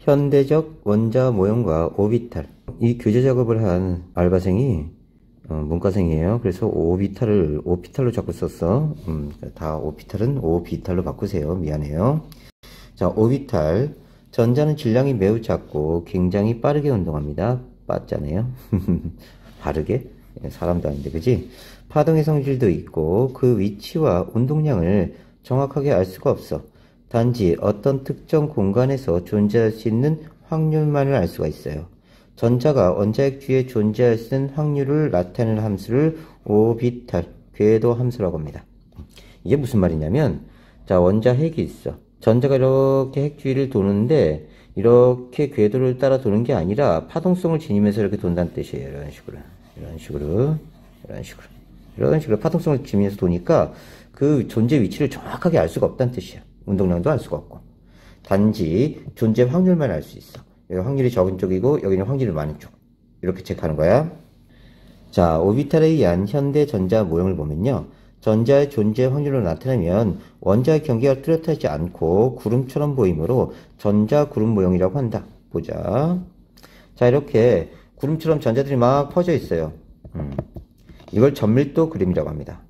현대적 원자 모형과 오비탈. 이 교재 작업을 한 알바생이 문과생이에요. 그래서 오비탈을 오피탈로 자꾸 썼어. 다 오피탈은 오비탈로 바꾸세요. 미안해요. 자, 오비탈. 전자는 질량이 매우 작고 굉장히 빠르게 운동합니다. 빠잖아요. 빠르게? 사람도 아닌데, 그지? 파동의 성질도 있고 그 위치와 운동량을 정확하게 알 수가 없어. 단지 어떤 특정 공간에서 존재할 수 있는 확률만을 알 수가 있어요. 전자가 원자핵 주위에 존재할 수 있는 확률을 나타내는 함수를 오비탈, 궤도 함수라고 합니다. 이게 무슨 말이냐면, 자, 원자핵이 있어. 전자가 이렇게 핵 주위를 도는데 이렇게 궤도를 따라 도는 게 아니라 파동성을 지니면서 이렇게 돈다는 뜻이에요. 이런 식으로 파동성을 지니면서 도니까 그 존재 위치를 정확하게 알 수가 없다는 뜻이야. 운동량도 알 수가 없고. 단지 존재 확률만 알 수 있어. 여기 확률이 적은 쪽이고 여기는 확률이 많은 쪽. 이렇게 체크하는 거야. 자, 오비탈에 의한 현대 전자 모형을 보면요. 전자의 존재 확률을 나타내면 원자의 경계가 뚜렷하지 않고 구름처럼 보이므로 전자 구름 모형이라고 한다. 보자. 자, 이렇게 구름처럼 전자들이 막 퍼져 있어요. 이걸 전밀도 그림이라고 합니다.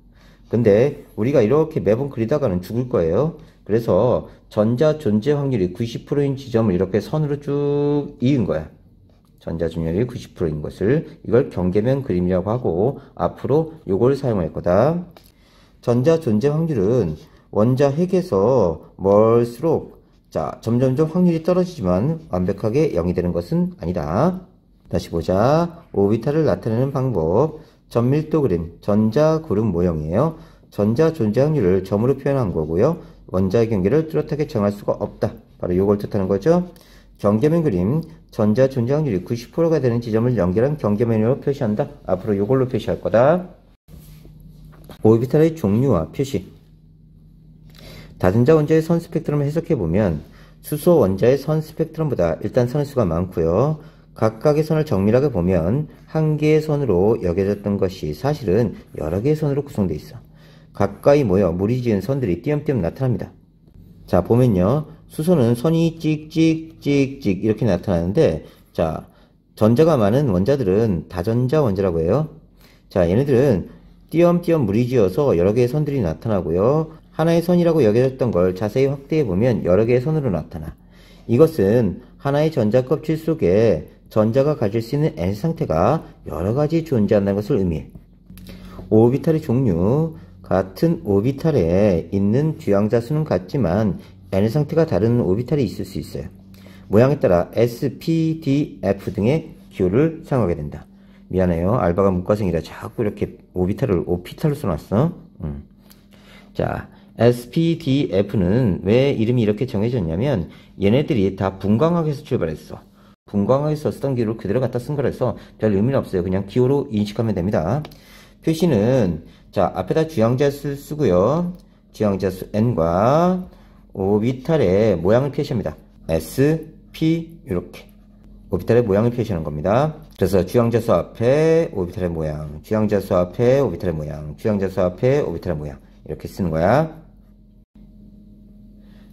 근데 우리가 이렇게 매번 그리다가는 죽을 거예요. 그래서 전자 존재 확률이 90%인 지점을 이렇게 선으로 쭉 이은 거야. 전자 존재율이 90%인 것을. 이걸 경계면 그림이라고 하고 앞으로 요걸 사용할 거다. 전자 존재 확률은 원자 핵에서 멀수록 자, 점점점 확률이 떨어지지만 완벽하게 0이 되는 것은 아니다. 다시 보자. 오비탈을 나타내는 방법. 전밀도 그림, 전자 구름 모형이에요. 전자 존재 확률을 점으로 표현한 거고요. 원자의 경계를 뚜렷하게 정할 수가 없다. 바로 이걸 뜻하는 거죠. 경계면 그림, 전자 존재 확률이 90%가 되는 지점을 연결한 경계면으로 표시한다. 앞으로 이걸로 표시할 거다. 오비탈의 종류와 표시. 다전자 원자의 선 스펙트럼을 해석해보면 수소 원자의 선 스펙트럼보다 일단 선의 수가 많고요. 각각의 선을 정밀하게 보면 한 개의 선으로 여겨졌던 것이 사실은 여러 개의 선으로 구성되어 있어. 가까이 모여 무리지은 선들이 띄엄띄엄 나타납니다. 자, 보면요. 수소는 선이 찍찍찍찍 이렇게 나타나는데, 자, 전자가 많은 원자들은 다전자 원자라고 해요. 자, 얘네들은 띄엄띄엄 무리지어서 여러 개의 선들이 나타나고요. 하나의 선이라고 여겨졌던 걸 자세히 확대해 보면 여러 개의 선으로 나타나. 이것은 하나의 전자 껍질 속에 전자가 가질 수 있는 N 상태가 여러 가지 존재한다는 것을 의미해. 오비탈의 종류. 같은 오비탈에 있는 주양자 수는 같지만 N 상태가 다른 오비탈이 있을 수 있어요. 모양에 따라 S, P, D, F 등의 기호를 사용하게 된다. 미안해요. 알바가 문과생이라 자꾸 이렇게 오비탈을 오피탈로 써놨어. 자, S, P, D, F는 왜 이름이 이렇게 정해졌냐면 얘네들이 다 분광학에서 출발했어. 분광학에서 쓰던 기호를 그대로 갖다 쓴 거라서 별 의미는 없어요. 그냥 기호로 인식하면 됩니다. 표시는 자, 앞에다 주양자수 쓰고요. 주양자수 N과 오비탈의 모양을 표시합니다. S, P 이렇게 오비탈의 모양을 표시하는 겁니다. 그래서 주양자수 앞에 오비탈의 모양, 주양자수 앞에 오비탈의 모양, 주양자수 앞에 오비탈의 모양 이렇게 쓰는 거야.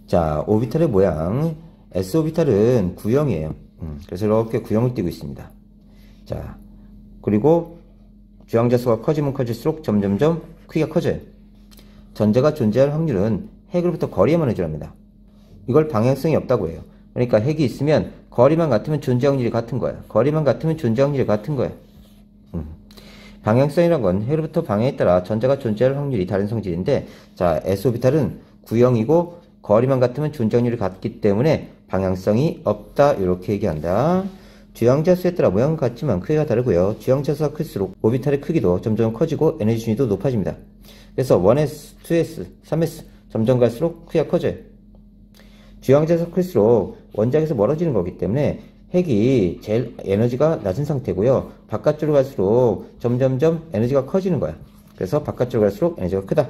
자, 오비탈의 모양. S 오비탈은 구형이에요. 그래서 이렇게 구형을 띄고 있습니다. 자, 그리고 주양자수가 커지면 커질수록 점점점 크기가 커져요. 전자가 존재할 확률은 핵으로부터 거리에만 의존합니다. 이걸 방향성이 없다고 해요. 그러니까 핵이 있으면 거리만 같으면 존재 확률이 같은 거야. 거리만 같으면 존재 확률이 같은 거야. 방향성이란 건 핵으로부터 방향에 따라 전자가 존재할 확률이 다른 성질인데, 자, S오비탈은 구형이고 거리만 같으면 존재 확률이 같기 때문에 방향성이 없다. 이렇게 얘기한다. 주양자수에 따라 모양은 같지만 크기가 다르고요. 주양자수가 클수록 오비탈의 크기도 점점 커지고 에너지 준위도 높아집니다. 그래서 1s, 2s, 3s 점점 갈수록 크기가 커져요. 주양자수가 클수록 원자에서 멀어지는 거기 때문에 핵이 제일 에너지가 낮은 상태고요. 바깥쪽으로 갈수록 점점점 에너지가 커지는 거야. 그래서 바깥쪽으로 갈수록 에너지가 크다.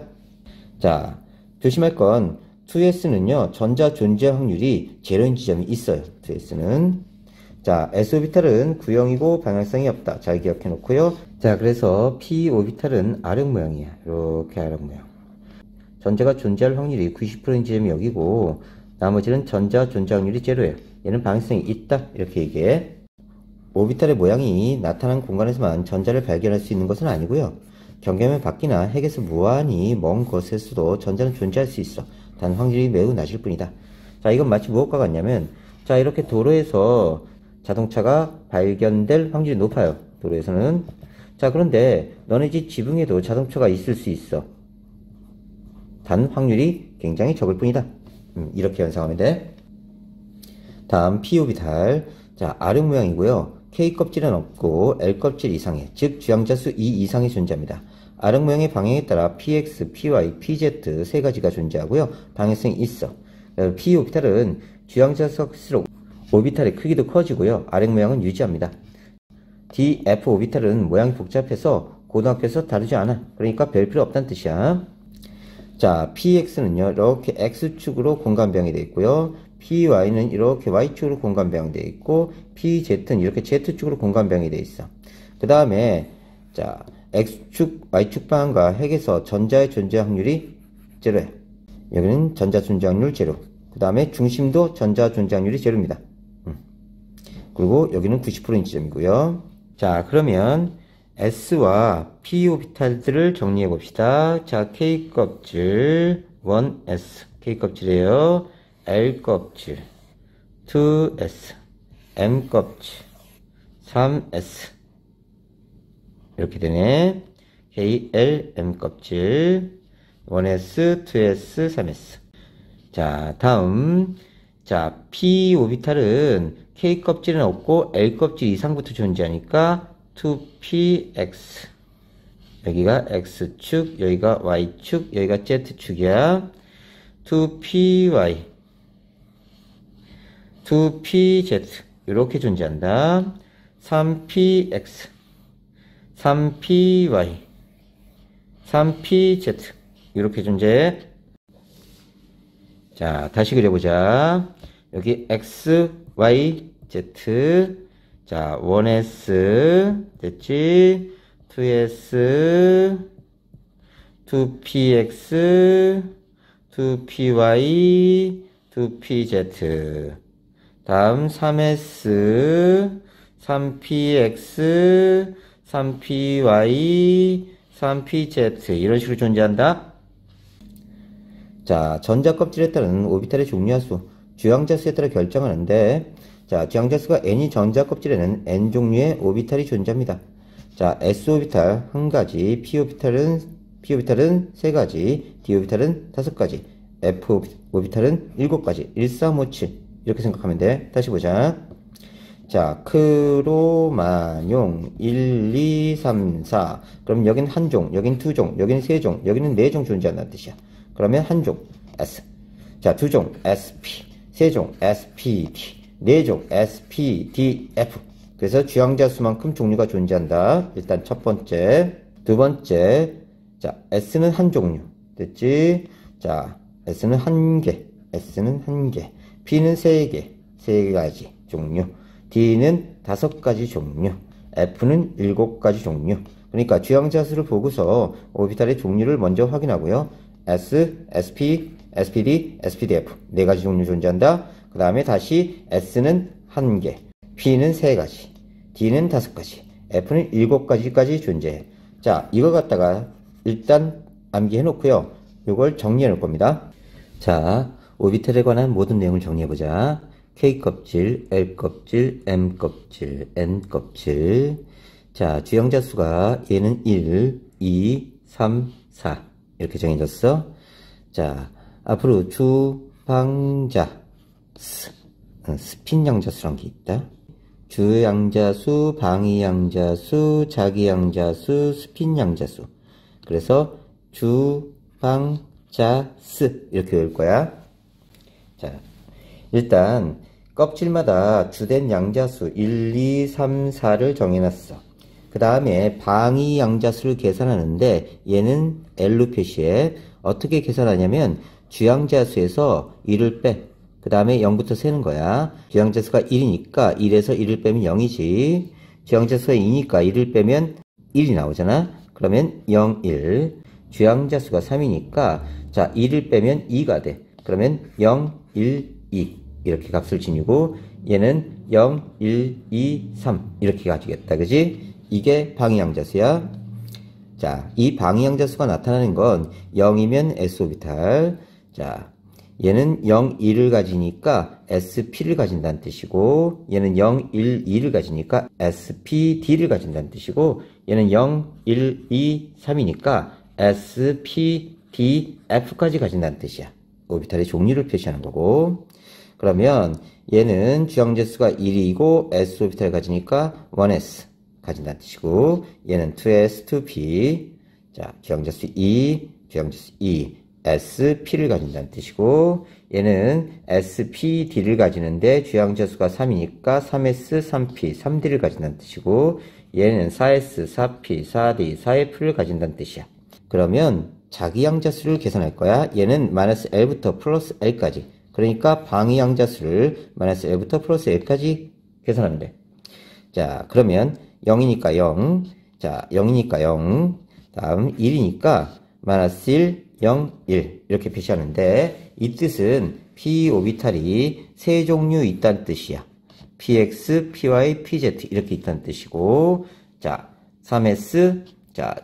자, 조심할 건 2s는요. 전자 존재 확률이 제로인 지점이 있어요. 2s는. 자, S오비탈은 구형이고 방향성이 없다. 잘 기억해 놓고요. 자, 그래서 P오비탈은 아령 모양이야. 이렇게 아령 모양. 전자가 존재할 확률이 90%인 지점이 여기고 나머지는 전자 존재 확률이 제로예요. 얘는 방해성이 있다. 이렇게 얘기해. 오비탈의 모양이 나타난 공간에서만 전자를 발견할 수 있는 것은 아니고요. 경계면 밖이나 핵에서 무한히 먼 곳에서도 전자는 존재할 수 있어. 단 확률이 매우 낮을 뿐이다. 자, 이건 마치 무엇과 같냐면, 자, 이렇게 도로에서 자동차가 발견될 확률이 높아요. 도로에서는. 자, 그런데 너네 집 지붕에도 자동차가 있을 수 있어. 단 확률이 굉장히 적을 뿐이다. 이렇게 연상하면 돼. 다음 P오비탈. 자, R형 모양이고요. K껍질은 없고 L껍질 이상의, 즉 주양자수 2 이상이 존재합니다. R형 모양의 방향에 따라 PX, PY, PZ 세 가지가 존재하고요. 방해성이 있어. P오비탈은 주양자수가 클수록 오비탈의 크기도 커지고요. R형 모양은 유지합니다. DF 오비탈은 모양이 복잡해서 고등학교에서 다루지 않아. 그러니까 별 필요 없다는 뜻이야. 자, PX는요, 이렇게 X축으로 공간병이 되어 있고요. PY는 이렇게 Y축으로 공간병이 되어 있고, PZ는 이렇게 Z축으로 공간병이 되어 있어. 그 다음에, 자, X축, Y축 방향과 핵에서 전자의 존재 확률이 제로야. 여기는 전자 존재 확률 제로. 그 다음에 중심도 전자 존재 확률이 제로입니다. 그리고 여기는 90%인 지점이고요. 자, 그러면 S와 P 오비탈들을 정리해 봅시다. 자, K 껍질 1S, K 껍질이에요. L 껍질 2S, M 껍질 3S 이렇게 되네. K, L, M 껍질 1S, 2S, 3S. 자, 다음. 자, P 오비탈은 K 껍질은 없고 L 껍질 이상부터 존재하니까 2px. 여기가 x축, 여기가 y축, 여기가 z축이야. 2py, 2pz 이렇게 존재한다. 3px, 3py, 3pz 이렇게 존재해. 자, 다시 그려보자. 여기 x, y, z. 자, 1s 됐지? 2s, 2px, 2py, 2pz. 다음 3s, 3px, 3py, 3pz 이런 식으로 존재한다. 자, 전자껍질에 따른 오비탈의 종류와 주양자수에 따라 결정하는데, 자, 주양자수가 n이 전자껍질에는 n 종류의 오비탈이 존재합니다. 자, s오비탈 1가지, p오비탈은 3가지, d오비탈은 5가지, f오비탈은 7가지, 1, 3, 5, 7 이렇게 생각하면 돼. 다시 보자. 자, 크로마뇽 1, 2, 3, 4. 그럼 여긴 한 종, 여긴 두 종, 여기는 세 종, 여기는 네 종 존재한다는 뜻이야. 그러면 한 종, S. 자, 두 종, SP. 세 종, SPD. 네 종, SPDF. 그래서 주양자수만큼 종류가 존재한다. 일단 첫 번째. 두 번째. 자, S는 한 종류. 됐지? 자, S는 한 개. S는 한 개. P는 세 개. 세 가지 종류. D는 5가지 종류. F는 7가지 종류. 그러니까 주양자수를 보고서 오비탈의 종류를 먼저 확인하고요. S, SP, SPD, SPDF. 4가지 종류 존재한다. 그 다음에 다시 S는 1개, P는 3가지, D는 5가지, F는 7가지까지 존재해. 자, 이거 갖다가 일단 암기해 놓고요. 이걸 정리해 놓을 겁니다. 자, 오비탈에 관한 모든 내용을 정리해 보자. K 껍질, L 껍질, M 껍질, N 껍질. 자, 주양자수가 얘는 1, 2, 3, 4 이렇게 정해졌어. 자, 앞으로 주방자 스핀양자수란 게 있다. 주양자수, 방위양자수, 자기양자수, 스핀양자수. 그래서 주방자스 이렇게 외울 거야. 자, 일단 껍질마다 주된 양자수 1, 2, 3, 4를 정해놨어. 그 다음에 방위양자수를 계산하는데 얘는 L로 표시해. 어떻게 계산하냐면 주양자수에서 1을 빼. 그 다음에 0부터 세는 거야. 주양자수가 1이니까 1에서 1을 빼면 0이지. 주양자수가 2니까 1을 빼면 1이 나오잖아. 그러면 0, 1. 주양자수가 3이니까 자 1을 빼면 2가 돼. 그러면 0, 1, 2 이렇게 값을 지니고 얘는 0, 1, 2, 3 이렇게 가지겠다. 그지? 이게 방위양자수야. 자, 이 방위양자수가 나타나는 건 0이면 S오비탈. 자, 얘는 0, 1을 가지니까 SP를 가진다는 뜻이고, 얘는 0, 1, 2를 가지니까 SPD를 가진다는 뜻이고, 얘는 0, 1, 2, 3이니까 SPDF까지 가진다는 뜻이야. 오비탈의 종류를 표시하는 거고. 그러면 얘는 주양자수가 1이고 S오비탈을 가지니까 1S 가진다는 뜻이고, 얘는 2S, 2P. 자, 주양자수 2, 주양자수 2. SP를 가진다는 뜻이고, 얘는 SPD를 가지는데 주양자수가 3이니까 3S, 3P, 3D를 가진다는 뜻이고, 얘는 4S, 4P, 4D, 4F를 가진다는 뜻이야. 그러면 자기양자수를 계산할 거야. 얘는 마이너스 L부터 플러스 L까지. 그러니까 방위양자수를 마이너스 L부터 플러스 L까지 계산하면 돼. 자, 그러면 0이니까 0. 자, 0이니까 0. 다음 1이니까 마이너스 1, 0, 1 이렇게 표시하는데 이 뜻은 P오비탈이 세 종류 있다는 뜻이야. PX, PY, PZ 이렇게 있다는 뜻이고, 자 3S, 자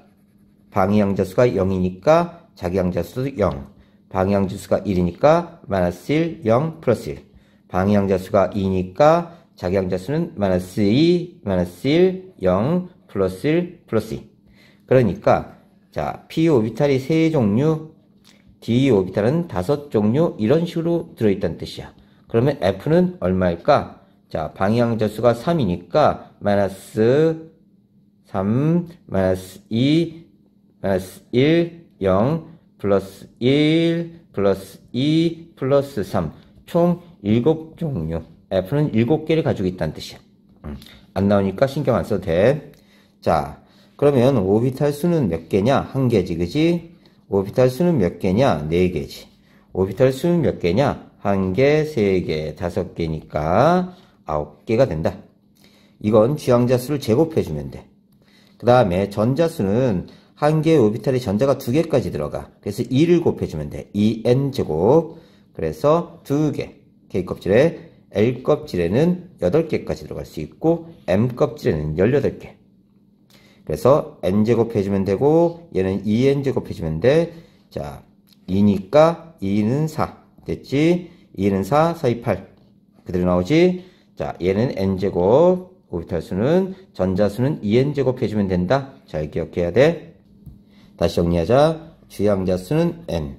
방위양자수가 0이니까 자기양자수도 0, 방위양자수가 1이니까 마이너스 1, 0, 플러스 1, 방위양자수가 2니까 자기양자수는 마이너스 2, 마이너스 1, 0, 플러스 1, 플러스 2. 그러니까 자, P오비탈이 3종류, D오비탈은 5종류 이런 식으로 들어있다는 뜻이야. 그러면 F는 얼마일까? 자, 방위양자수가 3이니까 마이너스 3, 마이너스 2, 마이너스 1, 0, 플러스 1, 플러스 2, 플러스 3. 총 7종류. F는 7개를 가지고 있다는 뜻이야. 안 나오니까 신경 안 써도 돼. 자, 그러면 오비탈 수는 몇 개냐? 1개지, 그지? 오비탈 수는 몇 개냐? 4개지. 오비탈 수는 몇 개냐? 1개, 3개, 5개니까 9개가 된다. 이건 주양자수를 제곱해주면 돼. 그 다음에 전자수는 1개의 오비탈에 전자가 2개까지 들어가. 그래서 2를 곱해주면 돼. 2n제곱. 그래서 2개. K껍질에, L껍질에는 8개까지 들어갈 수 있고, M껍질에는 18개. 그래서 n제곱 해주면 되고, 얘는 2n제곱 해주면 돼. 자, 2니까 2는 4. 됐지? 2는 4, 4, 2, 8. 그대로 나오지? 자, 얘는 n제곱. 오비탈 수는, 전자수는 2n제곱 해주면 된다. 잘 기억해야 돼. 다시 정리하자. 주양자수는 n.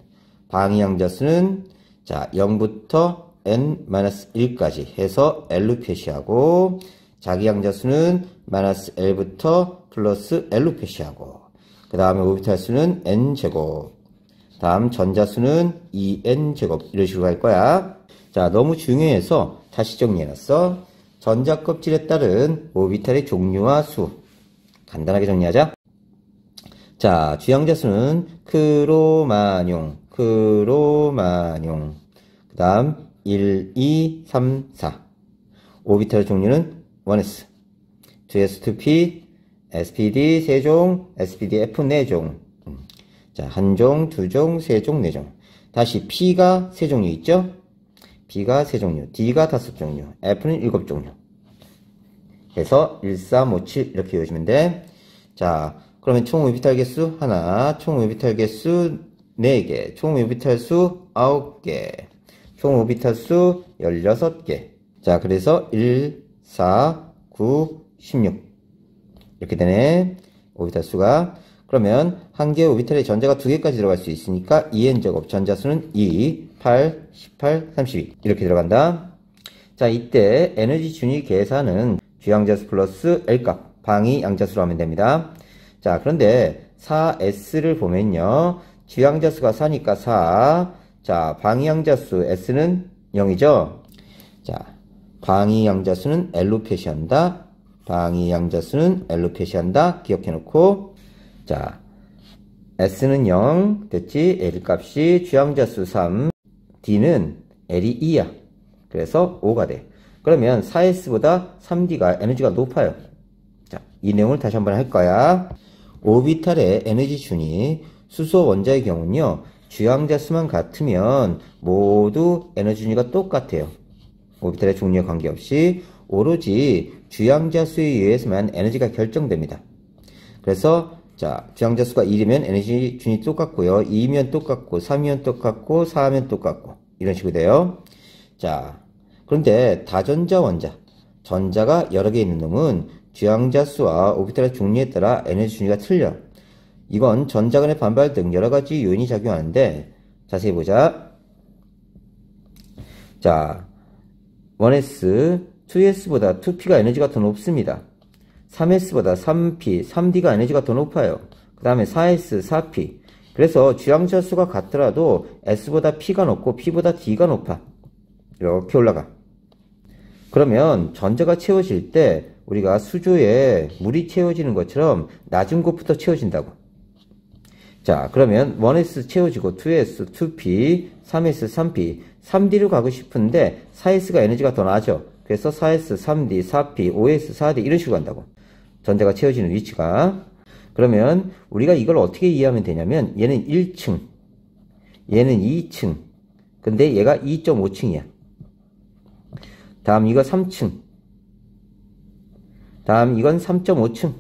방위양자수는, 자, 0부터 n-1까지 해서 L로 표시하고, 자기양자수는 마이너스 L부터 플러스 L로 표시하고, 그 다음에 오비탈 수는 N제곱, 다음 전자수는 2N제곱, 이런 식으로 할 거야. 자, 너무 중요해서 다시 정리해놨어. 전자껍질에 따른 오비탈의 종류와 수. 간단하게 정리하자. 자, 주양자수는 크로마뇽, 크로마뇽. 그 다음 1, 2, 3, 4. 오비탈 종류는 1S, 2S, 2P, SPD 3종, SPDF 4종. 자, 1종, 2종, 3종, 4종. 다시 P가 3종류 있죠? B가 3종류, D가 5종류, F는 7종류. 해서 1, 3, 5, 7 이렇게 외우시면 돼. 자, 그러면 총 오비탈 개수 하나, 총 오비탈 개수 4개, 총 오비탈 수 9개, 총 오비탈 수 16개. 자, 그래서 1, 4, 9, 16 이렇게 되네. 오비탈 수가. 그러면 한 개의 오비탈에 전자가 2개까지 들어갈 수 있으니까 2n제곱, 전자수는 2, 8, 18, 32 이렇게 들어간다. 자, 이때 에너지 준위 계산은 주양자수 플러스 L값, 방위양자수로 하면 됩니다. 자, 그런데 4S를 보면요, 주양자수가 4니까 4. 자, 방위양자수 S는 0이죠. 자, 방위양자수는 L로 표시한다. 방위양자수는 L로 표시한다. 기억해놓고. 자, S는 0. 됐지? L 값이 주양자수 3. D는 L이 2야. 그래서 5가 돼. 그러면 4S보다 3D가 에너지가 높아요. 자, 이 내용을 다시 한번 할 거야. 오비탈의 에너지 준위. 수소 원자의 경우는요, 주양자 수만 같으면 모두 에너지 준위가 똑같아요. 오비탈의 종류에 관계없이 오로지 주양자 수에 의해서만 에너지가 결정됩니다. 그래서 자, 주양자 수가 1이면 에너지 준위 똑같고요. 2면 똑같고 3이면 똑같고 4면 똑같고 이런 식으로 돼요. 자, 그런데 다전자 원자, 전자가 여러 개 있는 놈은 주양자 수와 오비탈의 종류에 따라 에너지 준위가 틀려. 이건 전자 간의 반발 등 여러 가지 요인이 작용하는데 자세히 보자. 자, 1s, 2s보다 2p가 에너지가 더 높습니다. 3s보다 3p, 3d가 에너지가 더 높아요. 그 다음에 4s, 4p. 그래서 주양자 수가 같더라도 s보다 p가 높고 p보다 d가 높아. 이렇게 올라가. 그러면 전자가 채워질 때 우리가 수조에 물이 채워지는 것처럼 낮은 곳부터 채워진다고. 자, 그러면 1s 채워지고 2s, 2p, 3s, 3p, 3d로 가고 싶은데 4s가 에너지가 더 낮아. 그래서 4s, 3d, 4p, 5s, 4d 이런 식으로 간다고. 전자가 채워지는 위치가. 그러면 우리가 이걸 어떻게 이해하면 되냐면 얘는 1층, 얘는 2층, 근데 얘가 2.5층이야. 다음 이거 3층, 다음 이건 3.5층.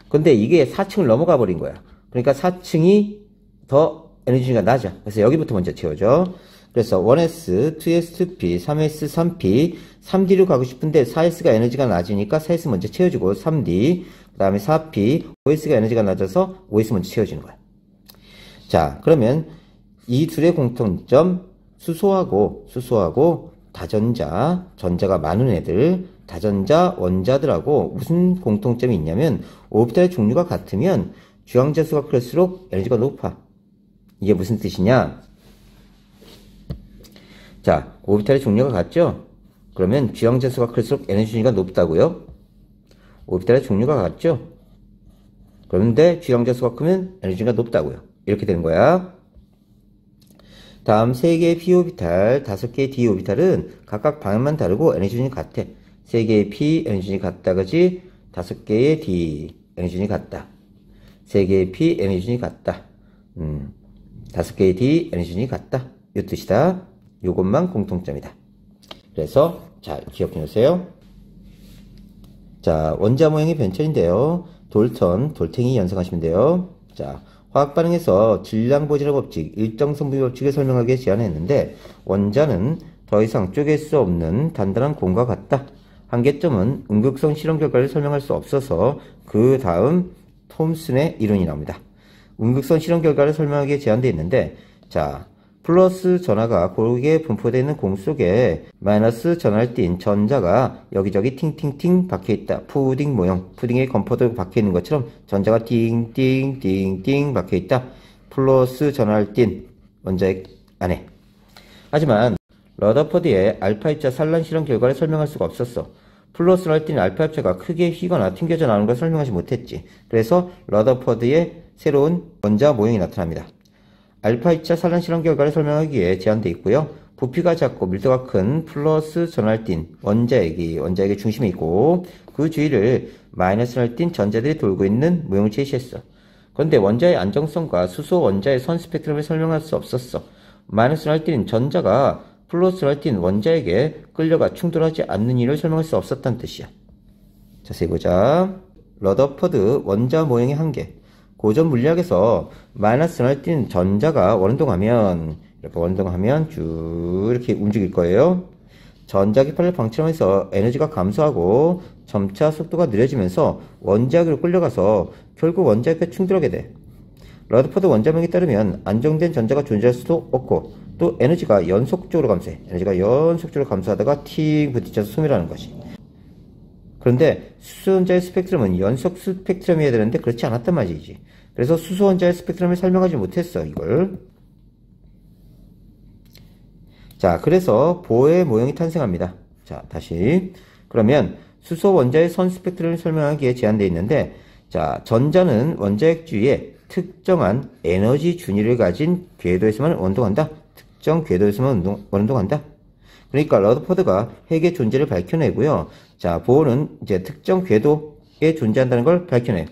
근데 이게 4층을 넘어가 버린 거야. 그러니까 4층이 더 에너지가 낮아. 그래서 여기부터 먼저 채워줘. 그래서 1s, 2s, 2p, 3s, 3p, 3d로 가고 싶은데 4s가 에너지가 낮으니까 4s 먼저 채워주고 3d, 그 다음에 4p, 5s가 에너지가 낮아서 5s 먼저 채워주는 거야. 자, 그러면 이 둘의 공통점, 수소하고 다전자, 전자가 많은 애들, 다전자 원자들하고 무슨 공통점이 있냐면 오비탈의 종류가 같으면 주양자 수가 클수록 에너지가 높아. 이게 무슨 뜻이냐? 자, 오비탈의 종류가 같죠? 그러면 주양자 수가 클수록 에너지 준위가 높다고요? 오비탈의 종류가 같죠? 그런데 주양자 수가 크면 에너지 준위가 높다고요. 이렇게 되는 거야. 다음 3개의 p 오비탈, 5개의 d 오비탈은 각각 방향만 다르고 에너지 준위 같아. 3개의 p 에너지 준위 같다, 그지? 5개의 d 에너지 준위 같다. 3개의 p 에너지 준위 같다. 5개의 d 에너지 준위 같다. 이 뜻이다. 요것만 공통점이다. 그래서 자, 기억해 놓으세요. 자, 원자 모형의 변천인데요. 돌탱이 연상하시면 돼요. 자, 화학 반응에서 질량보존의 법칙, 일정성분비 법칙을 설명하기 위해 제안했는데 원자는 더 이상 쪼갤 수 없는 단단한 공과 같다. 한계점은 음극성 실험 결과를 설명할 수 없어서 그 다음 톰슨의 이론이 나옵니다. 음극성 실험 결과를 설명하기 위해 제안되어 있는데 자, 플러스 전하가 고르게 분포되어 있는 공 속에 마이너스 전하를 띤 전자가 여기저기 팅팅팅 박혀있다. 푸딩 모형, 푸딩에 건포도 박혀있는 것처럼 전자가 띵띵띵띵 박혀있다. 플러스 전하를 띤 원자핵 안에. 하지만 러더퍼드의 알파 입자 산란 실험 결과를 설명할 수가 없었어. 플러스 전하를 띤 알파 입자가 크게 휘거나 튕겨져 나오는 걸 설명하지 못했지. 그래서 러더퍼드의 새로운 원자 모형이 나타납니다. 알파 입자 산란 실험 결과를 설명하기 위해 제안되어 있고요. 부피가 작고 밀도가 큰 플러스 전하를 띤 원자핵의 중심에 있고 그 주위를 마이너스 전하를 띤 전자들이 돌고 있는 모형을 제시했어. 그런데 원자의 안정성과 수소 원자의 선 스펙트럼을 설명할 수 없었어. 마이너스 전하를 띤 전자가 플러스 전하를 띤 원자에게 끌려가 충돌하지 않는 이유를 설명할 수 없었다는 뜻이야. 자세히 보자. 러더퍼드 원자 모형의 한계. 고전 물리학에서 마이너스 전하를 띤 전자가 원운동하면 이렇게 원운동하면 쭉 이렇게 움직일 거예요. 전자기파를 방출하면서 에너지가 감소하고 점차 속도가 느려지면서 원자핵으로 끌려가서 결국 원자핵과 충돌하게 돼. 러더퍼드 원자명에 따르면 안정된 전자가 존재할 수도 없고 또 에너지가 연속적으로 감소해. 에너지가 연속적으로 감소하다가 틱 부딪혀서 소멸하는 것이. 그런데 수소원자의 스펙트럼은 연속 스펙트럼이어야 되는데 그렇지 않았단 말이지. 그래서 수소원자의 스펙트럼을 설명하지 못했어, 이걸. 자, 그래서 보의 모형이 탄생합니다. 자, 다시. 그러면 수소원자의 선 스펙트럼을 설명하기에 제한되어 있는데, 자, 전자는 원자핵 주위에 특정한 에너지 준위를 가진 궤도에서만 원동한다. 특정 궤도에서만 원동한다. 그러니까 러더퍼드가 핵의 존재를 밝혀내고요. 자, 보어는 이제 특정 궤도에 존재한다는 걸 밝혀내요.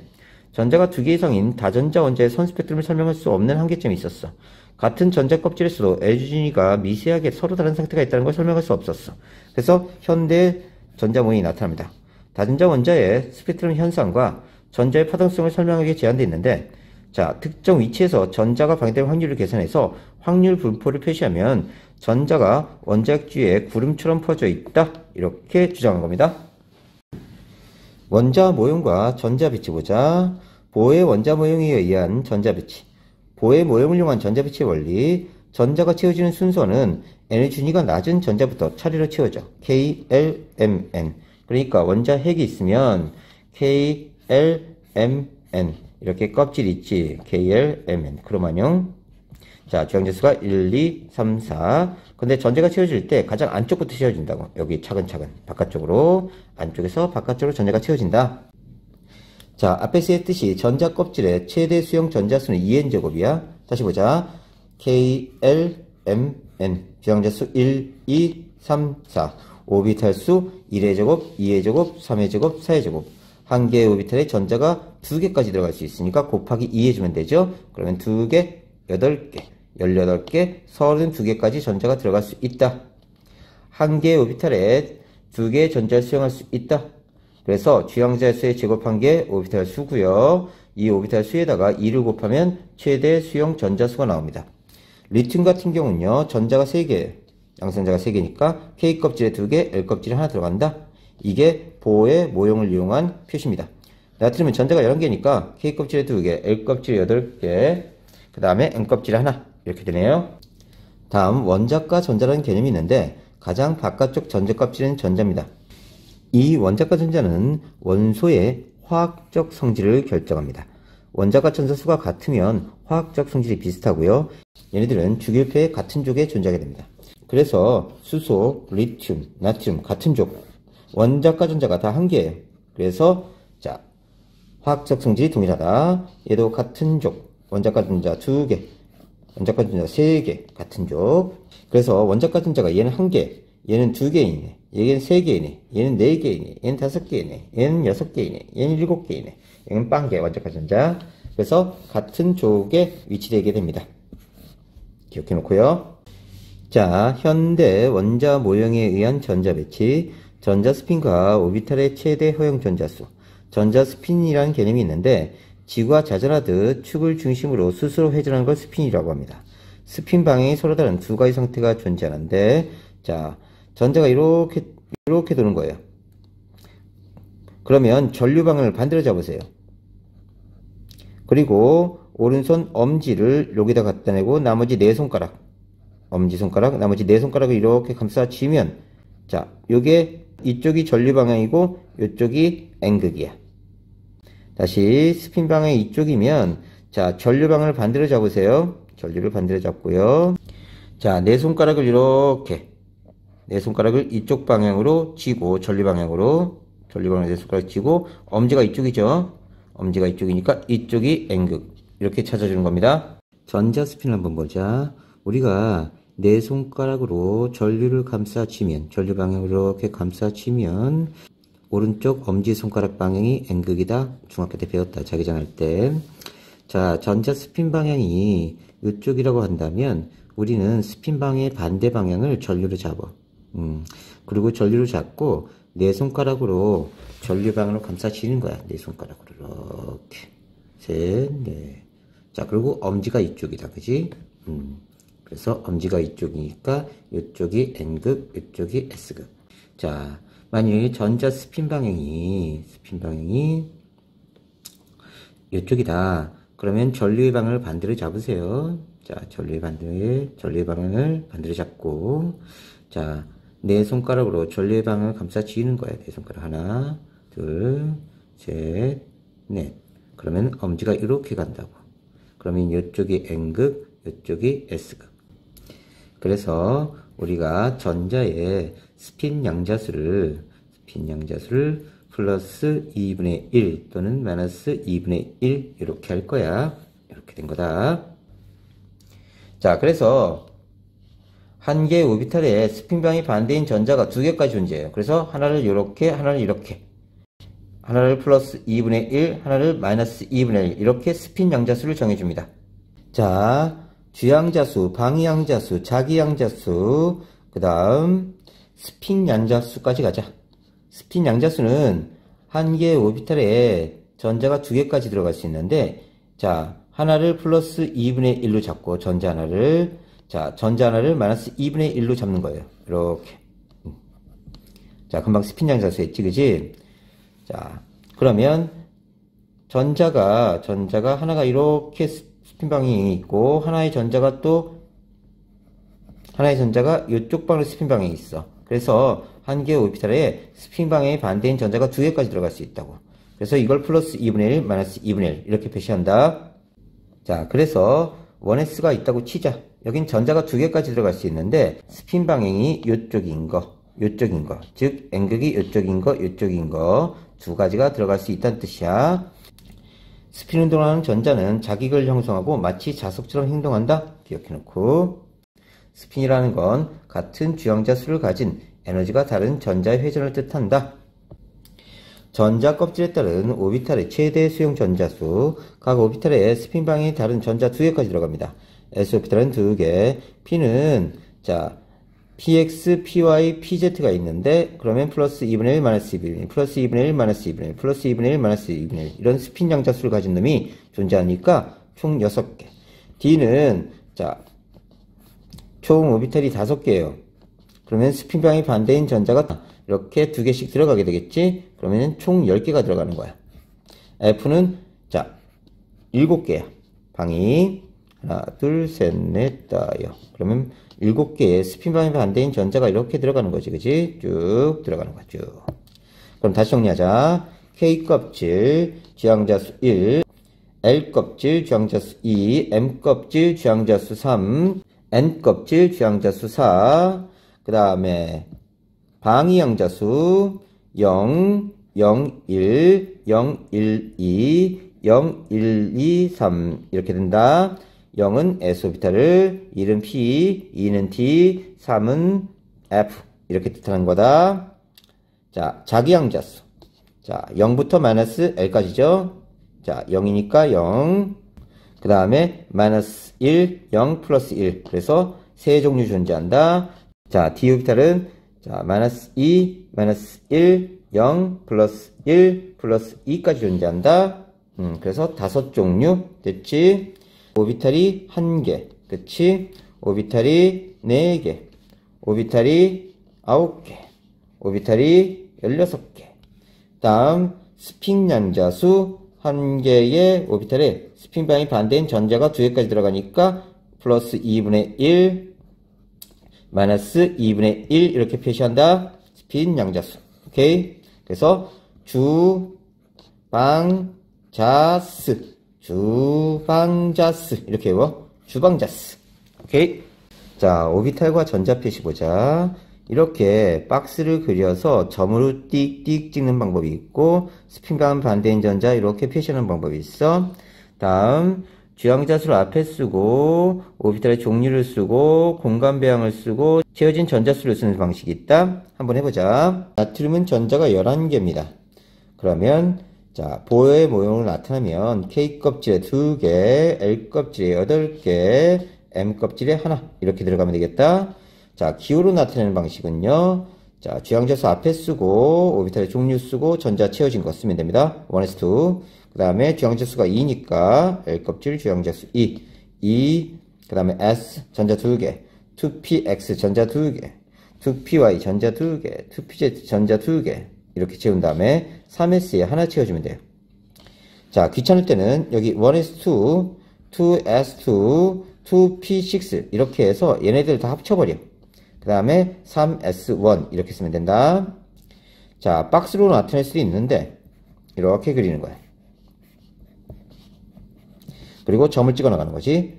전자가 2개 이상인 다전자 원자의 선 스펙트럼을 설명할 수 없는 한계점이 있었어. 같은 전자 껍질에서도 LG가 미세하게 서로 다른 상태가 있다는 걸 설명할 수 없었어. 그래서 현대 전자 모형이 나타납니다. 다전자 원자의 스펙트럼 현상과 전자의 파동성을 설명하기 위해 제한되어 있는데, 자, 특정 위치에서 전자가 방해될 확률을 계산해서 확률 분포를 표시하면 전자가 원자핵 주위에 구름처럼 퍼져 있다, 이렇게 주장한 겁니다. 원자 모형과 전자 배치 보자. 보의 원자 모형에 의한 전자 배치. 보의 모형을 이용한 전자 배치의 원리. 전자가 채워지는 순서는 N의 준위가 낮은 전자부터 차례로 채워져. K, L, M, N. 그러니까 원자핵이 있으면 K, L, M, N. 이렇게 껍질이 있지. K, L, M, N. 크로만형. 자, 주양자수가 1, 2, 3, 4. 근데 전자가 채워질 때 가장 안쪽부터 채워진다고. 여기 차근차근. 바깥쪽으로. 안쪽에서 바깥쪽으로 전자가 채워진다. 자, 앞에서 했듯이 전자 껍질의 최대 수용 전자수는 2n제곱이야. 다시 보자. K, L, M, N. 주양자수 1, 2, 3, 4. 오비탈 수 1의 제곱, 2의 제곱, 3의 제곱, 4의 제곱. 한 개의 오비탈에 전자가 2개까지 들어갈 수 있으니까 곱하기 2 해주면 되죠. 그러면 2개, 8개, 18개, 32개까지 전자가 들어갈 수 있다. 한 개의 오비탈에 2개의 전자를 수용할 수 있다. 그래서 주양자 수의 제곱한 게 오비탈 수고요. 이 오비탈 수에다가 2를 곱하면 최대 수용 전자 수가 나옵니다. 리튬 같은 경우는요, 전자가 3개, 양성자가 3개니까 K 껍질에 2개, L 껍질에 하나 들어간다. 이게 보의 모형을 이용한 표시입니다. 나트륨은 전자가 11개니까 K 껍질에 2개, L 껍질에 8개, 그 다음에 M 껍질에 하나, 이렇게 되네요. 다음 원자과 전자라는 개념이 있는데 가장 바깥쪽 전자 껍질은 전자입니다. 이 원자과 전자는 원소의 화학적 성질을 결정합니다. 원자과 전자수가 같으면 화학적 성질이 비슷하고요. 얘네들은 주기율표의 같은 족에 존재하게 됩니다. 그래서 수소, 리튬, 나트륨 같은 족, 원자과 전자가 다 한 개예요. 그래서 자, 화학적 성질이 동일하다. 얘도 같은 족, 원자과 전자 2개, 원자과 전자 3개 같은 족. 그래서 원자과 전자가 얘는 1개, 얘는 2개이네, 얘는 3개이네, 얘는 4개이네, 얘는 5개이네, 얘는 6개이네, 얘는 7개이네, 얘는 빵개 원자과 전자. 그래서 같은 족에 위치되게 됩니다. 기억해 놓고요. 자, 현대 원자 모형에 의한 전자 배치. 전자 스핀과 오비탈의 최대 허용 전자수. 전자 스핀이라는 개념이 있는데 지구와 자전하듯 축을 중심으로 스스로 회전하는 걸 스핀이라고 합니다. 스핀 방향이 서로 다른 두 가지 상태가 존재하는데, 자, 전자가 이렇게 도는 거예요. 그러면 전류 방향을 반대로 잡으세요. 그리고 오른손 엄지를 여기다 갖다 대고 나머지 4손가락, 엄지손가락, 나머지 4손가락을 이렇게 감싸쥐면, 자, 요게 이쪽이 전류 방향이고 이쪽이 N극이야. 다시 스핀 방향이 이쪽이면, 자, 전류 방향을 반대로 잡으세요. 전류를 반대로 잡고요. 자, 4손가락을 이렇게, 4손가락을 이쪽 방향으로 쥐고, 전류 방향으로 4손가락 쥐고, 엄지가 이쪽이죠. 엄지가 이쪽이니까 이쪽이 N극. 이렇게 찾아주는 겁니다. 전자 스핀을 한번 보자. 우리가 4손가락으로 전류를 감싸쥐면, 전류 방향으로 이렇게 감싸쥐면, 오른쪽 엄지손가락 방향이 N극이다. 중학교 때 배웠다. 자기장할 때. 자, 전자 스핀 방향이 이쪽이라고 한다면, 우리는 스핀 방향의 반대 방향을 전류로 잡아. 그리고 전류를 잡고, 4손가락으로 전류 방향으로 감싸쥐는 거야. 4손가락으로. 이렇게. 셋, 넷. 자, 그리고 엄지가 이쪽이다. 그지? 그래서 엄지가 이쪽이니까 이쪽이 N극, 이쪽이 S극. 자, 만약에 전자 스핀 방향이 이쪽이다. 그러면 전류의 방향을 반대로 잡으세요. 자, 전류의 방향을 반대로 잡고, 자, 4손가락으로 전류의 방향을 감싸쥐는 거야. 4손가락 하나, 둘, 셋, 넷. 그러면 엄지가 이렇게 간다고. 그러면 이쪽이 N극, 이쪽이 S극. 그래서 우리가 전자의 스핀 양자수를 플러스 2분의 1 또는 마이너스 2분의 1 이렇게 할 거야. 이렇게 된 거다. 자, 그래서 한 개의 오비탈에 스핀 방향이 반대인 전자가 2개까지 존재해요. 그래서 하나를 이렇게, 하나를 이렇게, 하나를 플러스 2분의 1, 하나를 마이너스 2분의 1 이렇게 스핀 양자수를 정해줍니다. 자, 주양자수, 방위양자수, 자기양자수, 그 다음 스핀 양자수까지 가자. 스핀 양자수는 한 개의 오비탈에 전자가 두 개까지 들어갈 수 있는데, 자, 하나를 플러스 2분의 1로 잡고, 전자 하나를 마이너스 2분의 1로 잡는 거예요. 이렇게. 자, 금방 스핀 양자수 했지, 그지? 자, 그러면 전자가 하나가 이렇게 스핀 방향이 있고, 하나의 전자가 이쪽 방으로 스핀 방향이 있어. 그래서 한 개의 오비탈에 스핀 방향의 반대인 전자가 두 개까지 들어갈 수 있다고. 그래서 이걸 플러스 2분의 1, 마이너스 2분의 1 이렇게 표시한다. 자, 그래서 1s가 있다고 치자. 여긴 전자가 두 개까지 들어갈 수 있는데 스핀 방향이 요쪽인 거. 즉 N극이 요쪽인 거 두 가지가 들어갈 수 있다는 뜻이야. 스핀 운동을 하는 전자는 자기극을 형성하고 마치 자석처럼 행동한다. 기억해놓고. 스핀이라는 건 같은 주양자 수를 가진 에너지가 다른 전자의 회전을 뜻한다. 전자 껍질에 따른 오비탈의 최대 수용 전자수, 각 오비탈에 스핀 방향이 다른 전자 두 개까지 들어갑니다. S 오비탈은 두 개, P는 PX, PY, PZ가 있는데 그러면 플러스 2분의 1, 마이너스 2분의 1, 플러스 2분의 1, 마이너스 2분의 1, 플러스 2분의 1, 마이너스 2분의 1 이런 스핀 양자수를 가진 놈이 존재하니까 총 6개. D는 총 오비탈이 5개예요. 그러면 스핀 방향이 반대인 전자가 이렇게 두 개씩 들어가게 되겠지? 그러면 총 10개가 들어가는 거야. F는 7개야. 방이 하나, 둘, 셋, 넷, 다여. 그러면 7개의 스핀 방향이 반대인 전자가 이렇게 들어가는 거지, 그지? 쭉 들어가는 거야, 쭉. 그럼 다시 정리하자. K 껍질, 주양자수 1, L 껍질, 주양자수 2, M 껍질, 주양자수 3, N 껍질, 주양자수 4, 그 다음에 방위양자수 0, 0, 1, 0, 1, 2, 0, 1, 2, 3 이렇게 된다. 0은 S 오비탈을, 1은 P, 2는 T, 3은 F 이렇게 뜻하는 거다. 자, 자기양자수. 0부터 마이너스 L까지죠. 0이니까 0. 그 다음에 마이너스 1, 0 플러스 1. 그래서 세 종류 존재한다. 자, D 오비탈은 마이너스 2, 마이너스 1, 0 플러스 1 플러스 2까지 존재한다. 그래서 5종류 됐지? 오비탈이 1개, 그치? 오비탈이 4개, 오비탈이 9개, 오비탈이 16개. 다음 스핀 양자수 1개의 오비탈에 스핀 방향이 반대인 전자가 2개까지 들어가니까 플러스 2분의 1, 마이너스 2분의 1 이렇게 표시한다. 스핀 양자수. 오케이? 그래서 주방자스 이렇게 외워. 주방자스. 오케이? 자, 오비탈과 전자 표시 보자. 이렇게 박스를 그려서 점으로 띡띡 찍는 방법이 있고 스핀 방향 반대인 전자 이렇게 표시하는 방법이 있어. 다음 주양자수를 앞에 쓰고 오비탈의 종류를 쓰고 공간 배양을 쓰고 채워진 전자수를 쓰는 방식이 있다. 한번 해보자. 나트륨은 전자가 11개입니다. 그러면 보의 모형을 나타내면 K 껍질에 2개, L 껍질에 8개, M 껍질에 하나 이렇게 들어가면 되겠다. 기호로 나타내는 방식은요. 주양자수 앞에 쓰고 오비탈의 종류 쓰고 전자 채워진 거 쓰면 됩니다. 1s2. 그 다음에 주양자수가 2니까 L 껍질 주양자수 2, 그 다음에 S 전자 2개, 2px 전자 2개, 2py 전자 2개, 2pz 전자 2개 이렇게 채운 다음에 3s에 하나 채워주면 돼요. 귀찮을 때는 여기 1s2, 2s2, 2p6 이렇게 해서 얘네들 다 합쳐버려. 그 다음에 3s1 이렇게 쓰면 된다. 박스로 나타낼 수도 있는데 이렇게 그리는 거야. 그리고 점을 찍어 나가는 거지.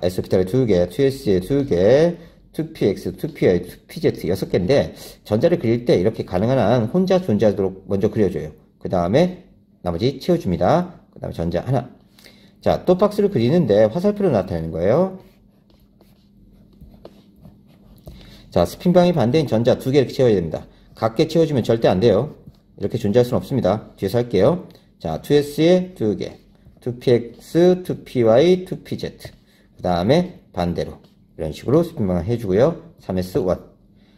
S 오비탈에 2개, 2S에 2개, 2PX, 2PY, 2PZ 6개인데 전자를 그릴 때 이렇게 가능한 한 혼자 존재하도록 먼저 그려줘요. 그 다음에 나머지 채워줍니다. 그 다음에 전자 하나. 또 박스를 그리는데 화살표로 나타내는 거예요. 스핀 방향이 반대인 전자 2개 이렇게 채워야 됩니다. 각개 채워주면 절대 안 돼요. 이렇게 존재할 수는 없습니다. 뒤에서 할게요. 2S에 2개, 2PX, 2PY, 2PZ. 그 다음에 반대로 이런 식으로 스핀방을 해주고요. 3s1.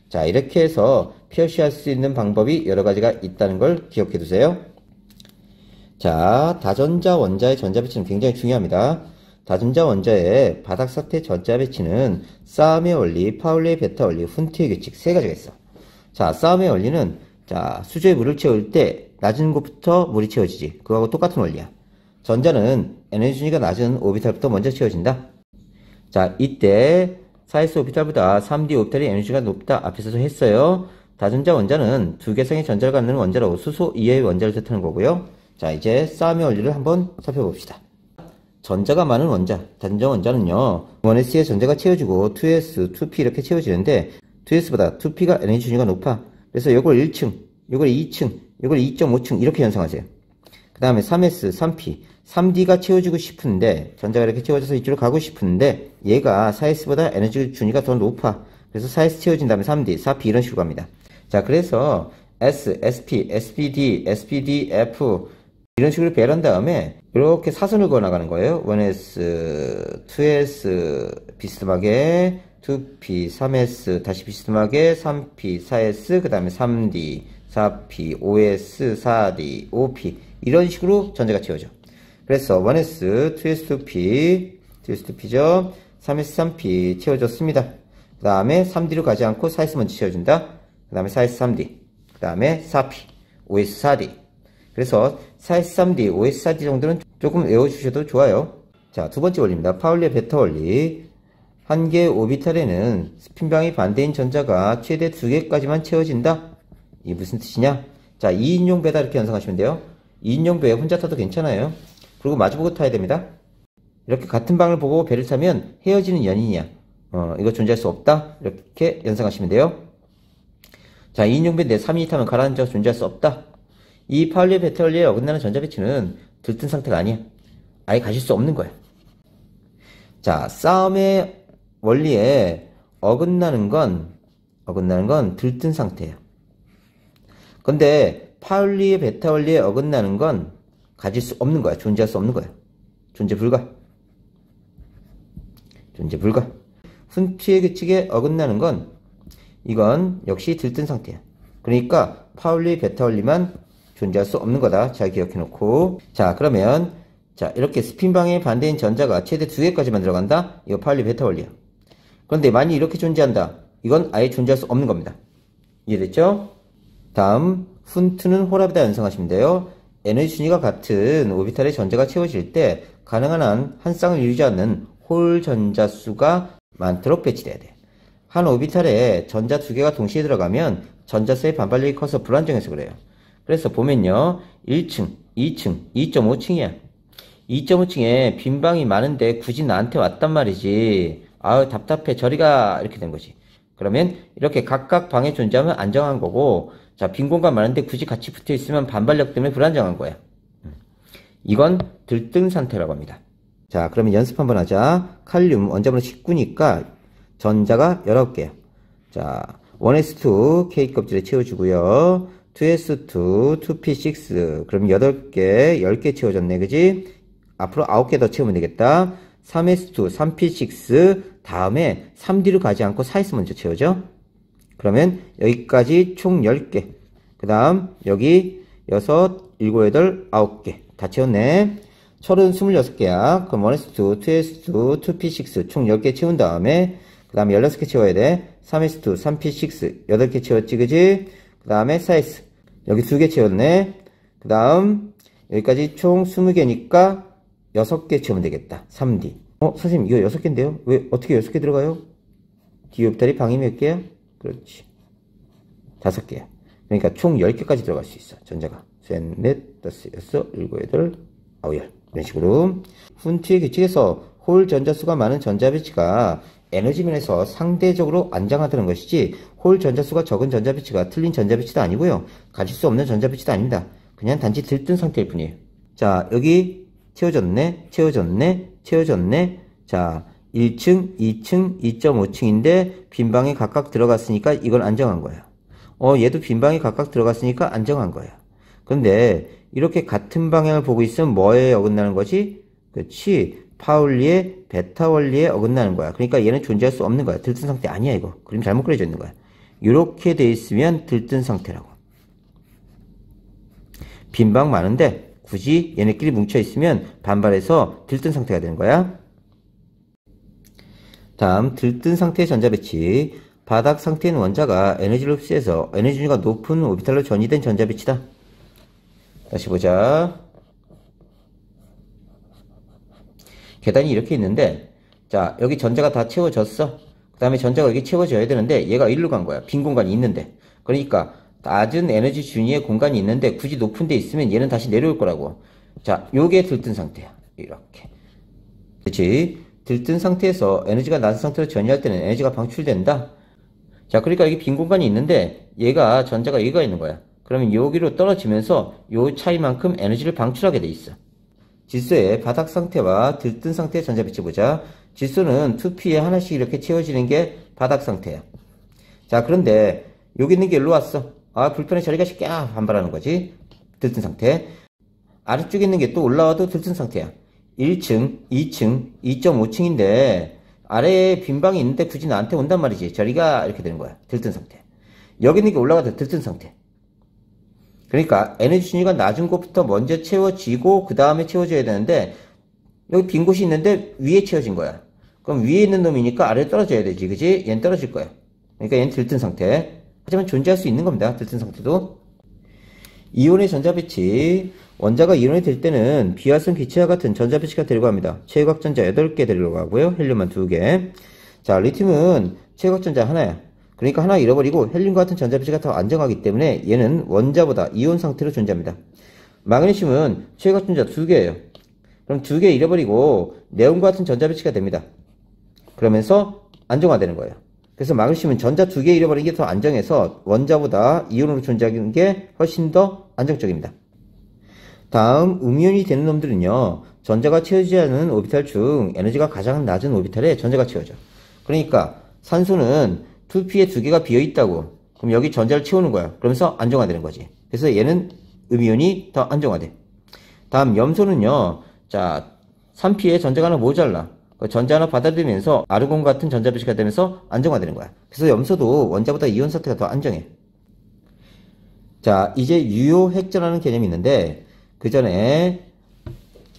자, 이렇게 해서 표시할 수 있는 방법이 여러 가지가 있다는 걸 기억해 두세요. 자, 다전자 원자의 전자 배치는 굉장히 중요합니다. 다전자 원자의 바닥 상태 전자 배치는 싸움의 원리, 파울리의 베타 원리, 훈트의 규칙 세 가지가 있어. 자, 싸움의 원리는 자, 수조에 물을 채울 때 낮은 곳부터 물이 채워지지. 그거하고 똑같은 원리야. 전자는 에너지 준위가 낮은 오비탈부터 먼저 채워진다. 자, 이때 4s 오비탈보다 3d 오비탈이 에너지가 높다. 앞에서도 했어요. 다전자 원자는 두 개성의 전자를 갖는 원자로 수소 이하의 원자를 뜻하는 거고요. 자, 이제 싸움의 원리를 한번 살펴봅시다. 전자가 많은 원자, 다전자 원자는요, 1s의 전자가 채워지고 2s, 2p 이렇게 채워지는데 2s보다 2p가 에너지 준위가 높아. 그래서 이걸 1층, 이걸 2층, 이걸 2.5층 이렇게 연상하세요. 그 다음에 3s, 3p, 3d가 채워지고 싶은데 전자가 이렇게 채워져서 이쪽으로 가고 싶은데 얘가 4s보다 에너지 준위가 더 높아. 그래서 4s 채워진 다음에 3d, 4p 이런 식으로 갑니다. 자, 그래서 s, sp, spd, spd, f 이런 식으로 배열한 다음에 이렇게 사선을 그어 나가는 거예요. 1s, 2s 비스듬하게 2p, 3s 다시 비스듬하게 3p, 4s 그 다음에 3d, 4p, 5s, 4d, 5p 이런 식으로 전자가 채워져. 그래서 1s, 2s, 2p, 2s, 2p죠. 3s, 3p 채워졌습니다. 그 다음에 3d로 가지 않고 4s 먼저 채워준다. 그 다음에 4s, 3d, 그 다음에 4p, 5s, 4d. 그래서 4s, 3d, 5s, 4d 정도는 조금 외워주셔도 좋아요. 자, 두 번째 원리입니다. 파울리의 베타 원리. 한 개의 오비탈에는 스핀방이 반대인 전자가 최대 2개까지만 채워진다. 이게 무슨 뜻이냐? 자, 2인용 배다 이렇게 연상하시면 돼요. 2인용 배 혼자 타도 괜찮아요. 그리고 마주보고 타야 됩니다. 이렇게 같은 방을 보고 배를 타면 헤어지는 연인이야. 이거 존재할 수 없다. 이렇게 연상하시면 돼요. 자, 2인용 배인데 3인이 타면 가라앉아 존재할 수 없다. 이 파울리의 베타 원리에 어긋나는 전자 배치는 들뜬 상태가 아니야. 아예 가실 수 없는 거야. 자, 싸움의 원리에 어긋나는 건 들뜬 상태예요. 근데 파울리의 베타 원리에 어긋나는 건 가질 수 없는 거야. 존재할 수 없는 거야. 존재 불가. 존재 불가. 훈트의 규칙에 어긋나는 건 이건 역시 들뜬 상태야. 그러니까 파울리 베타 원리만 존재할 수 없는 거다. 잘 기억해 놓고. 자, 그러면 자, 이렇게 스핀방의 반대인 전자가 최대 2개까지만 들어간다. 이거 파울리 베타 원리야. 그런데 만약 이렇게 존재한다. 이건 아예 존재할 수 없는 겁니다. 이해됐죠? 다음 훈트는 홀합이다 연상하시면 돼요. 에너지 순위가 같은 오비탈의 전자가 채워질 때 가능한 한 한 쌍을 이루지 않는 홀 전자수가 많도록 배치돼야 돼. 한 오비탈에 전자 2개가 동시에 들어가면 전자수의 반발력이 커서 불안정해서 그래요. 그래서 보면요. 1층, 2층, 2.5층이야. 2.5층에 빈방이 많은데 굳이 나한테 왔단 말이지. 아유 답답해 저리가 이렇게 된 거지. 그러면 이렇게 각각 방에 존재하면 안정한 거고, 자, 빈 공간 많은데 굳이 같이 붙어 있으면 반발력 때문에 불안정한 거야. 이건 들뜬 상태라고 합니다. 자, 그러면 연습 한번 하자. 칼륨 원자번호 19니까 전자가 19개야. 자, 1s2 K 껍질에 채워주고요. 2s2 2p6 그럼 8개 10개 채워졌네. 그지? 앞으로 9개 더 채우면 되겠다. 3s2 3p6 다음에 3d로 가지 않고 4s 먼저 채워져. 그러면 여기까지 총 10개. 그 다음 여기 6, 7, 8, 9개 다 채웠네. 철은 26개야. 그럼 1s2, 2s2, 2p6 총 10개 채운 다음에 그 다음에 16개 채워야 돼. 3s2, 3p6 8개 채웠지. 그지? 그 다음에 4s 여기 2개 채웠네. 그 다음 여기까지 총 20개니까 6개 채우면 되겠다. 3D. 선생님 이거 6개인데요? 왜 어떻게 6개 들어가요? D 오비탈이 방이 몇 개야? 그렇지. 5개야. 그러니까 총 10개까지 들어갈 수 있어. 전자가. 셋, 넷, 다섯, 여섯, 일곱, 여덟, 아홉, 열. 이런 식으로. 훈트의 규칙에서 홀 전자수가 많은 전자 배치가 에너지 면에서 상대적으로 안정하다는 것이지, 홀 전자수가 적은 전자 배치가 틀린 전자 배치도 아니고요. 가질 수 없는 전자 배치도 아닙니다. 그냥 단지 들뜬 상태일 뿐이에요. 자, 여기 채워졌네, 채워졌네, 채워졌네. 자, 1층, 2층, 2.5층인데 빈방에 각각 들어갔으니까 이건 안정한 거야. 얘도 빈방에 각각 들어갔으니까 안정한 거야. 그런데 이렇게 같은 방향을 보고 있으면 뭐에 어긋나는 거지? 그렇지. 파울리의 베타 원리에 어긋나는 거야. 그러니까 얘는 존재할 수 없는 거야. 들뜬 상태 아니야 이거. 그림 잘못 그려져 있는 거야. 이렇게 돼 있으면 들뜬 상태라고. 빈방 많은데 굳이 얘네끼리 뭉쳐 있으면 반발해서 들뜬 상태가 되는 거야. 다음 들뜬 상태의 전자 배치. 바닥 상태인 원자가 에너지를 흡수해서 에너지 준위가 높은 오비탈로 전이된 전자 배치다. 다시 보자. 계단이 이렇게 있는데, 자, 여기 전자가 다 채워졌어. 그 다음에 전자가 여기 채워져야 되는데, 얘가 일로 간 거야. 빈 공간이 있는데. 그러니까, 낮은 에너지 준위의 공간이 있는데, 굳이 높은 데 있으면 얘는 다시 내려올 거라고. 자, 요게 들뜬 상태야. 이렇게. 그렇지? 들뜬 상태에서 에너지가 낮은 상태로 전이할 때는 에너지가 방출된다. 자, 그러니까 여기 빈 공간이 있는데, 얘가, 전자가 여기가 있는 거야. 그러면 여기로 떨어지면서 요 차이만큼 에너지를 방출하게 돼 있어. 질소의 바닥 상태와 들뜬 상태의 전자 배치 보자. 질소는 2P에 하나씩 이렇게 채워지는 게 바닥 상태야. 자, 그런데 여기 있는 게 일로 왔어. 아, 불편해 저리가 쉽게 반발하는 거지. 들뜬 상태. 아래쪽에 있는 게 또 올라와도 들뜬 상태야. 1층, 2층, 2.5층인데 아래에 빈방이 있는데 굳이 나한테 온단 말이지. 저리가 이렇게 되는 거야. 들뜬 상태. 여기 있는 게 올라가도 들뜬 상태. 그러니까 에너지 준위가 낮은 곳부터 먼저 채워지고 그 다음에 채워져야 되는데 여기 빈 곳이 있는데 위에 채워진 거야. 그럼 위에 있는 놈이니까 아래로 떨어져야 되지. 그지? 얘는 떨어질 거야. 그러니까 얘는 들뜬 상태. 하지만 존재할 수 있는 겁니다. 들뜬 상태도. 이온의 전자 배치. 원자가 이온이 될 때는 비활성 기체와 같은 전자 배치가 되려고 합니다. 최고각 전자 8개 되려고 하고요. 헬륨만 2개. 자, 리튬은 최고각 전자 하나야. 그러니까 하나 잃어버리고 헬륨과 같은 전자 배치가 더 안정하기 때문에 얘는 원자보다 이온 상태로 존재합니다. 마그네슘은 최고각 전자 2개예요. 그럼 2개 잃어버리고 네온과 같은 전자 배치가 됩니다. 그러면서 안정화되는 거예요. 그래서 마그네슘은 전자 2개 잃어버린 게 더 안정해서 원자보다 이온으로 존재하는 게 훨씬 더 안정적입니다. 다음 음이온이 되는 놈들은요. 전자가 채워지지 않은 오비탈 중 에너지가 가장 낮은 오비탈에 전자가 채워져. 그러니까 산소는 2P에 2개가 비어있다고. 그럼 여기 전자를 채우는 거야. 그러면서 안정화되는 거지. 그래서 얘는 음이온이 더 안정화돼. 다음 염소는요. 자, 3P에 전자가 하나 모자라. 전자 하나 받아들이면서 아르곤 같은 전자 배치가 되면서 안정화되는 거야. 그래서 염소도 원자보다 이온 상태가 더 안정해. 자, 이제 유효 핵전하는 개념이 있는데 그 전에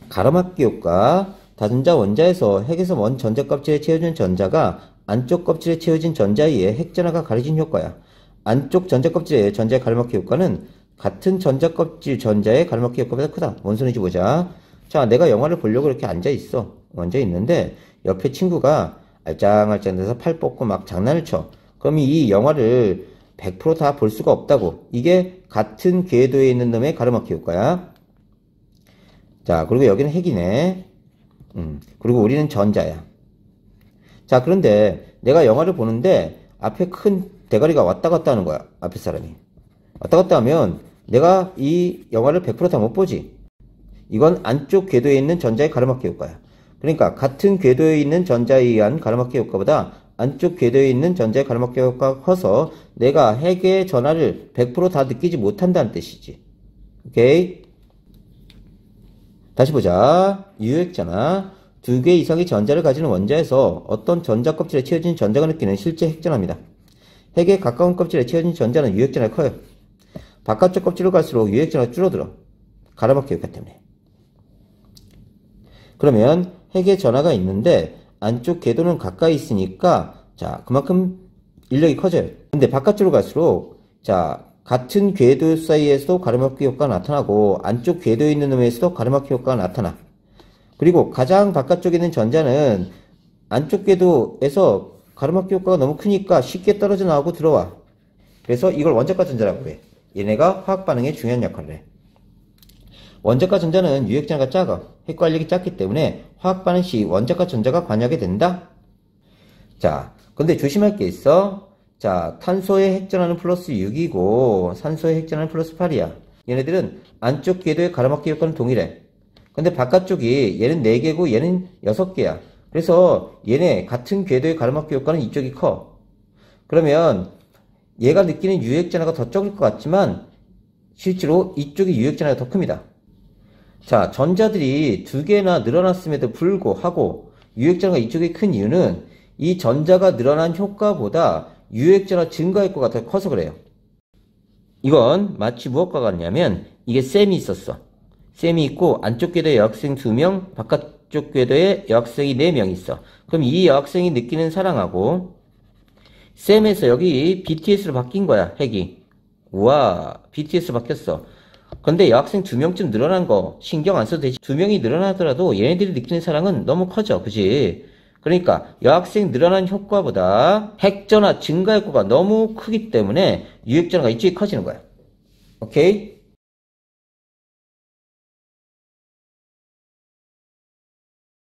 가로막기 효과. 다전자 원자에서 핵에서 먼 전자 껍질에 채워진 전자가 안쪽 껍질에 채워진 전자에 의해 핵전하가 가려진 효과야. 안쪽 전자 껍질의 전자의 가로막기 효과는 같은 전자 껍질 전자의 가로막기 효과보다 크다. 뭔 소리인지 보자. 자, 내가 영화를 보려고 이렇게 앉아있어. 앉아있는데 옆에 친구가 알짱알짱 돼서 팔 뻗고 막 장난을 쳐. 그럼 이 영화를 100% 다 볼 수가 없다고. 이게 같은 궤도에 있는 놈의 가로막기 효과야. 자, 그리고 여기는 핵이네. 그리고 우리는 전자야. 자, 그런데 내가 영화를 보는데 앞에 큰 대가리가 왔다 갔다 하는 거야. 앞에 사람이. 왔다 갔다 하면 내가 이 영화를 100% 다 못 보지. 이건 안쪽 궤도에 있는 전자의 가로막기 효과야. 그러니까 같은 궤도에 있는 전자에 의한 가로막기 효과보다 안쪽 궤도에 있는 전자의 가로막기 효과가 커서 내가 핵의 전하를 100% 다 느끼지 못한다는 뜻이지. 오케이? 다시 보자. 유효핵전하. 2개 이상의 전자를 가지는 원자에서 어떤 전자 껍질에 채워진 전자가 느끼는 실제 핵전하입니다. 핵에 가까운 껍질에 채워진 전자는 유핵전하가 커요. 바깥쪽 껍질로 갈수록 유핵전하가 줄어들어. 가로막기 효과 때문에. 그러면 핵의 전하가 있는데 안쪽 궤도는 가까이 있으니까 자, 그만큼 인력이 커져요. 근데 바깥쪽으로 갈수록 자, 같은 궤도 사이에서도 가로막기 효과가 나타나고 안쪽 궤도에 있는 놈에서도 가로막기 효과가 나타나. 그리고 가장 바깥쪽에 있는 전자는 안쪽 궤도에서 가로막기 효과가 너무 크니까 쉽게 떨어져 나오고 들어와. 그래서 이걸 원자과 전자라고 해. 얘네가 화학 반응에 중요한 역할을 해. 원자과 전자는 유핵전하가 작아. 핵과 인력이 작기 때문에 화학 반응 시 원자과 전자가 관여하게 된다. 자, 근데 조심할 게 있어. 자, 탄소의 핵전하는 플러스 6이고 산소의 핵전하는 플러스 8이야. 얘네들은 안쪽 궤도의 가로막기 효과는 동일해. 근데 바깥쪽이 얘는 4개고 얘는 6개야. 그래서 얘네 같은 궤도의 가로막기 효과는 이쪽이 커. 그러면 얘가 느끼는 유핵전하가 더 적을 것 같지만 실제로 이쪽이 유핵전하가 더 큽니다. 자, 전자들이 두 개나 늘어났음에도 불구하고 유액전화가 이쪽이 큰 이유는 이 전자가 늘어난 효과보다 유액전화 증가 효과가 더 커서 그래요. 이건 마치 무엇과 같냐면 이게 셈이 있었어. 셈이 있고 안쪽 궤도에 여학생 2명, 바깥쪽 궤도에 여학생이 4명 있어. 그럼 이 여학생이 느끼는 사랑하고 셈에서 여기 BTS로 바뀐 거야, 핵이. 우와, BTS로 바뀌었어. 근데 여학생 2명쯤 늘어난 거 신경 안 써도 되지. 2명이 늘어나더라도 얘네들이 느끼는 사랑은 너무 커져. 그지? 그러니까 여학생 늘어난 효과보다 핵전화 증가 효과가 너무 크기 때문에 유액전화가 이쪽이 커지는 거야. 오케이?